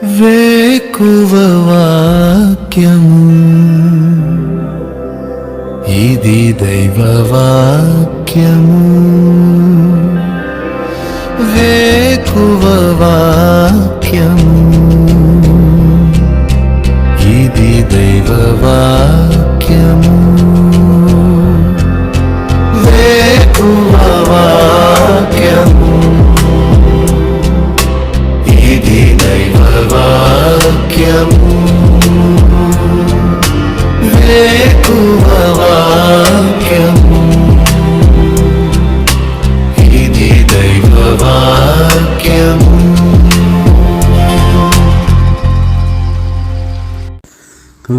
వేకువ వాక్యము ఇది దైవ వాక్యము. వేకువ వాక్యము ఇది దైవ వాక్యము. వేకువ వాక్యము ఇది దైవ వాక్యము. వేకువ వాక్యము ఇది దైవ వాక్యము.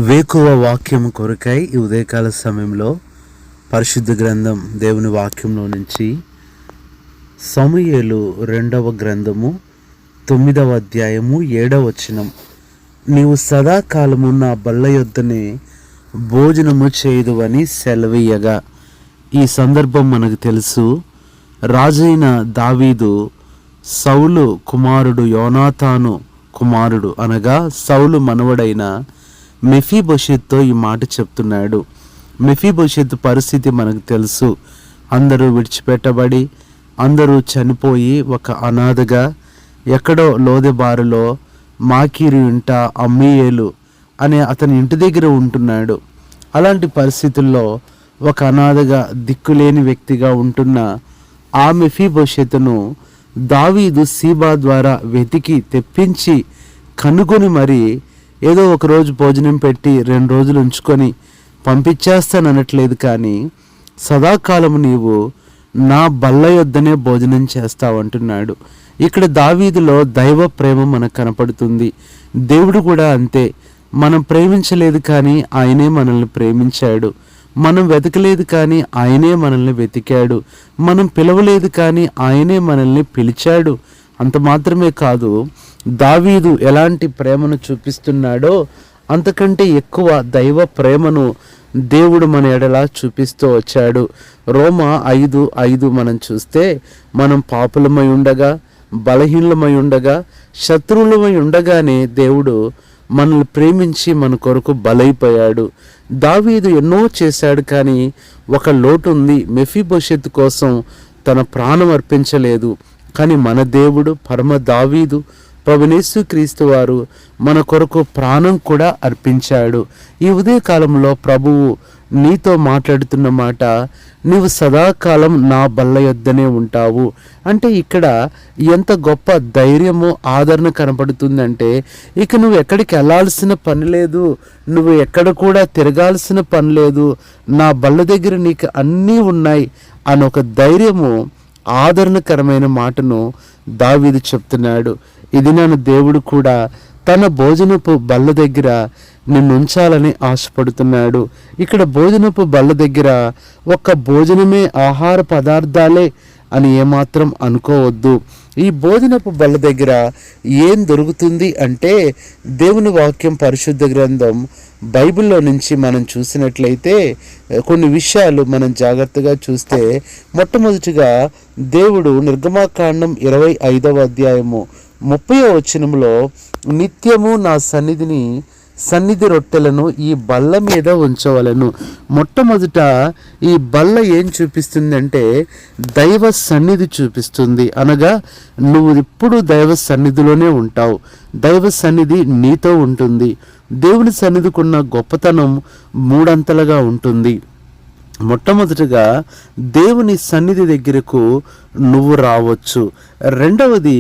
వేకువ వాక్యం కొరకై ఈ ఉదయకాల సమయంలో పరిశుద్ధ గ్రంథం దేవుని వాక్యంలో నుంచి సమూయేలు 2వ గ్రంథము 9వ అధ్యాయము 7వ వచనం. నీవు సదాకాలము నా బల్ల యొద్దనే భోజనము చేయుదువని సెలవీయగా. ఈ సందర్భం మనకు తెలుసు. రాజైన దావీదు సౌలు కుమారుడు యోనాతాను కుమారుడు అనగా సౌలు మనవడైన మెఫీబోషెత్తో ఈ మాట చెప్తున్నాడు. మెఫీబోషెత్ పరిస్థితి మనకు తెలుసు. అందరూ విడిచిపెట్టబడి అందరూ చనిపోయి ఒక అనాథగా ఎక్కడో లోదెబారులో మాకీరు ఇంట అమ్మీయేలు అనే అతని ఇంటి దగ్గర ఉంటున్నాడు. అలాంటి పరిస్థితుల్లో ఒక అనాథగా దిక్కులేని వ్యక్తిగా ఉంటున్న ఆ మెఫీబోషెతును దావీదు సీబా ద్వారా వెతికి తెప్పించి కనుగొని మరి ఏదో ఒక రోజు భోజనం పెట్టి 2 రోజులు ఉంచుకొని పంపించేస్తాననట్లేదు, కానీ సదాకాలము నీవు నా బల్ల యొద్దనే భోజనం చేస్తావంటున్నాడు. ఇక్కడ దావీదులో దైవ ప్రేమ మనకు కనపడుతుంది. దేవుడు కూడా అంతే. మనం ప్రేమించలేదు కానీ ఆయనే మనల్ని ప్రేమించాడు. మనం వెతకలేదు కానీ ఆయనే మనల్ని వెతికాడు. మనం పిలవలేదు కానీ ఆయనే మనల్ని పిలిచాడు. అంత మాత్రమే కాదు, దావీదు ఎలాంటి ప్రేమను చూపిస్తున్నాడో అంతకంటే ఎక్కువ దైవ ప్రేమను దేవుడు మన ఎడల చూపిస్తూ వచ్చాడు. రోమా 5:5 మనం చూస్తే, మనం పాపులమై ఉండగా, బలహీనమై ఉండగా, శత్రువులమై ఉండగానే దేవుడు మనల్ని ప్రేమించి మన కొరకు బలైపోయాడు. దావీదు ఎన్నో చేశాడు, కానీ ఒక లోటు ఉంది. మెఫీబోషెత్ కోసం తన ప్రాణం అర్పించలేదు. కానీ మన దేవుడు పరమ దావీదు ప్రభునేసు క్రీస్తు వారు మన కొరకు ప్రాణం కూడా అర్పించాడు. ఈ ఉదయకాలంలో ప్రభువు నీతో మాట్లాడుతున్న మాట, నీవు సదాకాలం నా బల్ల యొద్దనే ఉంటావు అంటే ఇక్కడ ఎంత గొప్ప ధైర్యము ఆదరణ కనపడుతుందంటే, ఇక నువ్వు ఎక్కడికి వెళ్ళాల్సిన పని లేదు, నువ్వు ఎక్కడ కూడా తిరగాల్సిన పని లేదు, నా బల్ల దగ్గర నీకు అన్నీ ఉన్నాయి అని ఒక ధైర్యము ఆదరణకరమైన మాటను దావీదు చెప్తున్నాడు. ఇది నన్ను దేవుడు కూడా తన భోజనపు బల్ల దగ్గర నిన్ను ఉంచాలని ఆశపడుతున్నాడు. ఇక్కడ భోజనపు బల్ల దగ్గర ఒక్క భోజనమే ఆహార పదార్థాలే అని ఏమాత్రం అనుకోవద్దు. ఈ భోజనపు బల్ల దగ్గర ఏం దొరుకుతుంది అంటే, దేవుని వాక్యం పరిశుద్ధ గ్రంథం బైబిల్లో నుంచి మనం చూసినట్లయితే కొన్ని విషయాలు మనం జాగ్రత్తగా చూస్తే, మొట్టమొదటిగా దేవుడు నిర్గమాకాండం 25వ అధ్యాయము 30వ వచనంలో నిత్యము నా సన్నిధి రొట్టెలను ఈ బల్ల మీద ఉంచవలను. మొట్టమొదట ఈ బల్ల ఏం చూపిస్తుందంటే దైవ సన్నిధి చూపిస్తుంది. అనగా నువ్వు ఇప్పుడు దైవ సన్నిధిలోనే ఉంటావు. దైవ సన్నిధి నీతో ఉంటుంది. దేవుని సన్నిధికున్న గొప్పతనం 3 అంతలుగా ఉంటుంది. మొట్టమొదటిగా దేవుని సన్నిధి దగ్గరకు నువ్వు రావచ్చు. రెండవది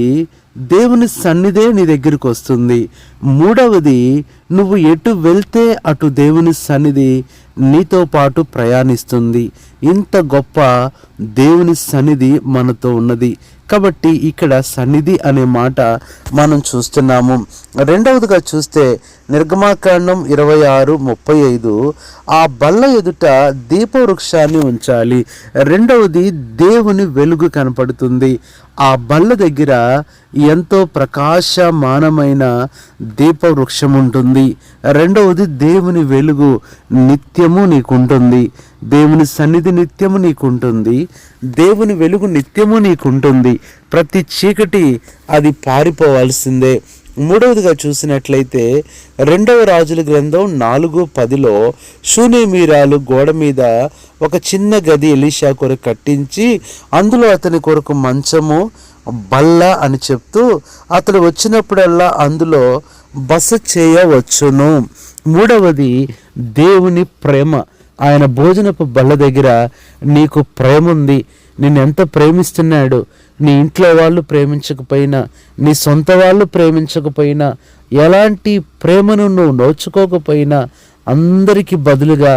దేవుని సన్నిధే నీ దగ్గరికి వస్తుంది. మూడవది నువ్వు ఎటు వెళ్తే అటు దేవుని సన్నిధి నీతో పాటు ప్రయాణిస్తుంది. ఇంత గొప్ప దేవుని సన్నిధి మనతో ఉన్నది. కాబట్టి ఇక్కడ సన్నిధి అనే మాట మనం చూస్తున్నాము. రెండవదిగా చూస్తే నిర్గమాకాండం 26:35 ఆ బల్ల ఎదుట దీపవృక్షాన్ని ఉంచాలి. రెండవది దేవుని వెలుగు కనపడుతుంది. ఆ బల్ల దగ్గర ఎంతో ప్రకాశమానమైన దీపవృక్షం ఉంటుంది. రెండవది దేవుని వెలుగు నిత్యము నీకుంటుంది. దేవుని సన్నిధి నిత్యము నీకుంటుంది. దేవుని వెలుగు నిత్యము నీకుంటుంది. ప్రతి చీకటి అది పారిపోవాల్సిందే. మూడవదిగా చూసినట్లయితే 2వ రాజుల గ్రంథం 4:10లో షూనేమీరాలు గోడ మీద ఒక చిన్న గది ఎలీషా కొరకు కట్టించి అందులో అతని కొరకు మంచము బల్ల అని చెప్తూ అతడు వచ్చినప్పుడల్లా అందులో బస చేయవచ్చును. మూడవది దేవుని ప్రేమ. ఆయన భోజనపు బల్ల దగ్గర నీకు ప్రేమ ఉంది, నిన్ను ఎంత ప్రేమిస్తున్నాడు. నీ ఇంట్లో వాళ్ళు ప్రేమించకపోయినా, నీ సొంత వాళ్ళు ప్రేమించకపోయినా, ఎలాంటి ప్రేమను నువ్వు నోచుకోకపోయినా అందరికీ బదులుగా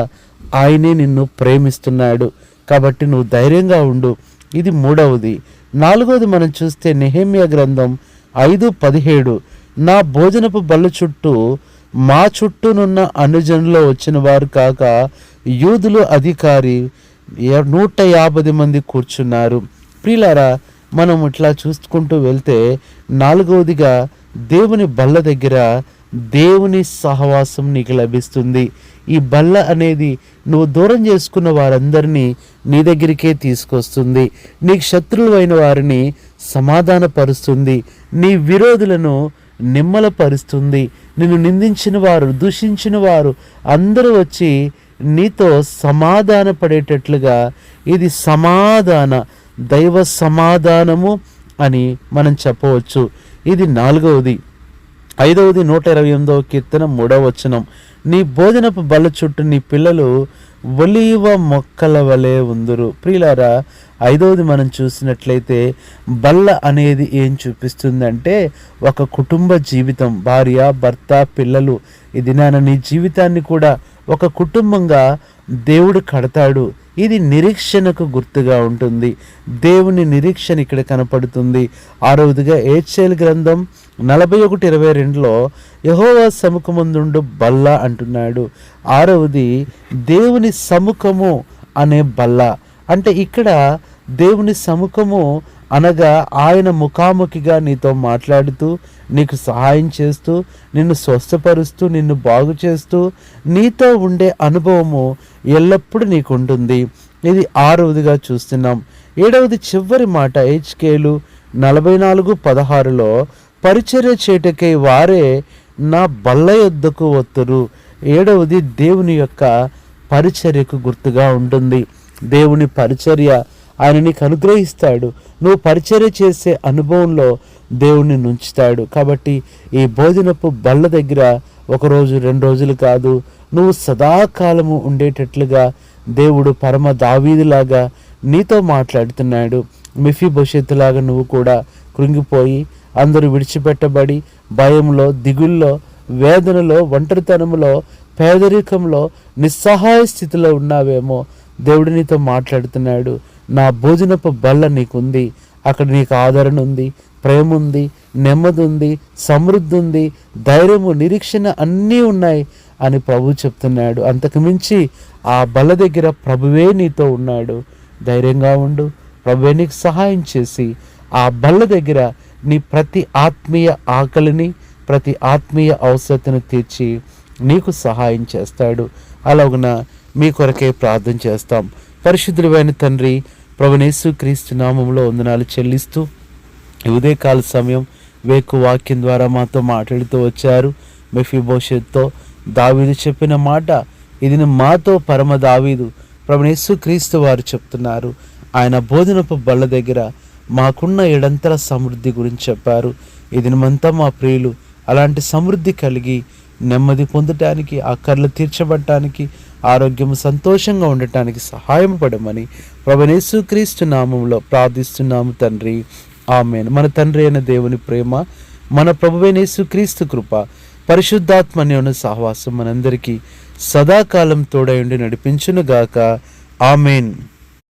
ఆయనే నిన్ను ప్రేమిస్తున్నాడు. కాబట్టి నువ్వు ధైర్యంగా ఉండు. ఇది మూడవది. నాలుగవది మనం చూస్తే నెహెమ్యా గ్రంథం 5:17 నా భోజనపు బల్ల చుట్టూ మా చుట్టూనున్న అనుజనులో వచ్చిన వారు కాక యూదులు అధికారి 150 మంది కూర్చున్నారు. ప్రియులారా, మనం ఇట్లా చూసుకుంటూ వెళ్తే నాలుగవదిగా దేవుని బల్ల దగ్గర దేవుని సహవాసం నీకు లభిస్తుంది. ఈ బల్ల అనేది నువ్వు దూరం చేసుకున్న వారందరినీ నీ దగ్గరికే తీసుకొస్తుంది. నీకు శత్రువులైన వారిని సమాధానపరుస్తుంది. నీ విరోధులను నిమ్మలపరుస్తుంది. నిన్ను నిందించిన వారు, దూషించిన వారు అందరూ వచ్చి నీతో సమాధాన పడేటట్లుగా ఇది దైవ సమాధానము అని మనం చెప్పవచ్చు. ఇది నాలుగవది. ఐదవది 128వ కీర్తన 3వ వచనం నీ భోజనపు బల్ల చుట్టూ నీ పిల్లలు ఒలీవ మొక్కల వలె ఉందురు. ప్రియులారా, ఐదవది మనం చూసినట్లయితే బల్ల అనేది ఏం చూపిస్తుందంటే ఒక కుటుంబ జీవితం, భార్య, భర్త, పిల్లలు. ఇది నీ జీవితాన్ని కూడా ఒక కుటుంబంగా దేవుడు కడతాడు. ఇది నిరీక్షణకు గుర్తుగా ఉంటుంది. దేవుని నిరీక్షణ ఇక్కడ కనపడుతుంది. ఆరవదిగా హెచ్కేలు గ్రంథం 41:22లో యెహోవా సముఖమందుండు బల్ల అంటున్నాడు. ఆరవది దేవుని సముఖము అనే బల్ల. అంటే ఇక్కడ దేవుని సముఖము అనగా ఆయన ముఖాముఖిగా నీతో మాట్లాడుతూ, నీకు సహాయం చేస్తూ, నిన్ను స్వస్థపరుస్తూ, నిన్ను బాగు చేస్తూ, నీతో ఉండే అనుభవము ఎల్లప్పుడూ నీకు ఉంటుంది. ఇది ఆరవదిగా చూస్తున్నాం. ఏడవది చివరి మాట హెచ్కేలు 44:16లో పరిచర్య చేటకై వారే నా బల్ల యొద్దకు వత్తురు. ఏడవది దేవుని యొక్క పరిచర్యకు గుర్తుగా ఉంటుంది. దేవుని పరిచర్య ఆయన నీకు అనుగ్రహిస్తాడు. నువ్వు పరిచర్య చేసే అనుభవంలో దేవుణ్ణి నుంచుతాడు. కాబట్టి ఈ భోజనపు బల్ల దగ్గర 1 రోజు 2 రోజులు కాదు, నువ్వు సదాకాలము ఉండేటట్లుగా దేవుడు పరమ దావీదులాగా నీతో మాట్లాడుతున్నాడు. మెఫీబోషెతులాగా నువ్వు కూడా కృంగిపోయి, అందరూ విడిచిపెట్టబడి, భయంలో, దిగుల్లో, వేదనలో, ఒంటరితనంలో, పేదరికంలో, నిస్సహాయ స్థితిలో ఉన్నావేమో. దేవుడు నీతో మాట్లాడుతున్నాడు. నా భోజనపు బల్ల నీకుంది. అక్కడ నీకు ఆదరణ ఉంది, ప్రేమ ఉంది, నెమ్మది ఉంది, సమృద్ధి ఉంది, ధైర్యము, నిరీక్షణ అన్నీ ఉన్నాయి అని ప్రభు చెప్తున్నాడు. అంతకు మించి ఆ బల్ల దగ్గర ప్రభువే నీతో ఉన్నాడు. ధైర్యంగా ఉండు. ప్రభువే నీకు సహాయం చేసి ఆ బల్ల దగ్గర నీ ప్రతి ఆత్మీయ ఆకలిని, ప్రతి ఆత్మీయ అవసరతను తీర్చి నీకు సహాయం చేస్తాడు. అలాగున మీ కొరకే ప్రార్థన చేస్తాం. పరిశుద్ధుడైన తండ్రి, ప్రభువైన యేసుక్రీస్తు నామములో వందనాలు చెల్లిస్తూ ఈ ఉదయకాల సమయం వేకు వాక్యం ద్వారా మాతో మాట్లాడుతూ వచ్చారు. మెఫీబోషెత్తో దావీదు చెప్పిన మాట ఇది మాతో పరమ దావీదు ప్రభువైన యేసుక్రీస్తు వారు చెప్తున్నారు. ఆయన భోజనపు బల్ల దగ్గర మాకున్న ఏడంతల సమృద్ధి గురించి చెప్పారు. ఈ దినమంతా మా ప్రియులు అలాంటి సమృద్ధి కలిగి నెమ్మది పొందటానికి, అక్కర్లు తీర్చబడటానికి, ఆరోగ్యం సంతోషంగా ఉండటానికి సహాయం పడమని ప్రభువైన యేసుక్రీస్తు నామములో ప్రార్థిస్తున్నాము తండ్రి. ఆమేన్. మన తండ్రి అయిన దేవుని ప్రేమ, మన ప్రభువైన యేసుక్రీస్తు కృప, పరిశుద్ధాత్మ అన్యోన్య సహవాసం మనందరికీ సదాకాలం తోడై ఉండి నడిపించునుగాక. ఆమేన్.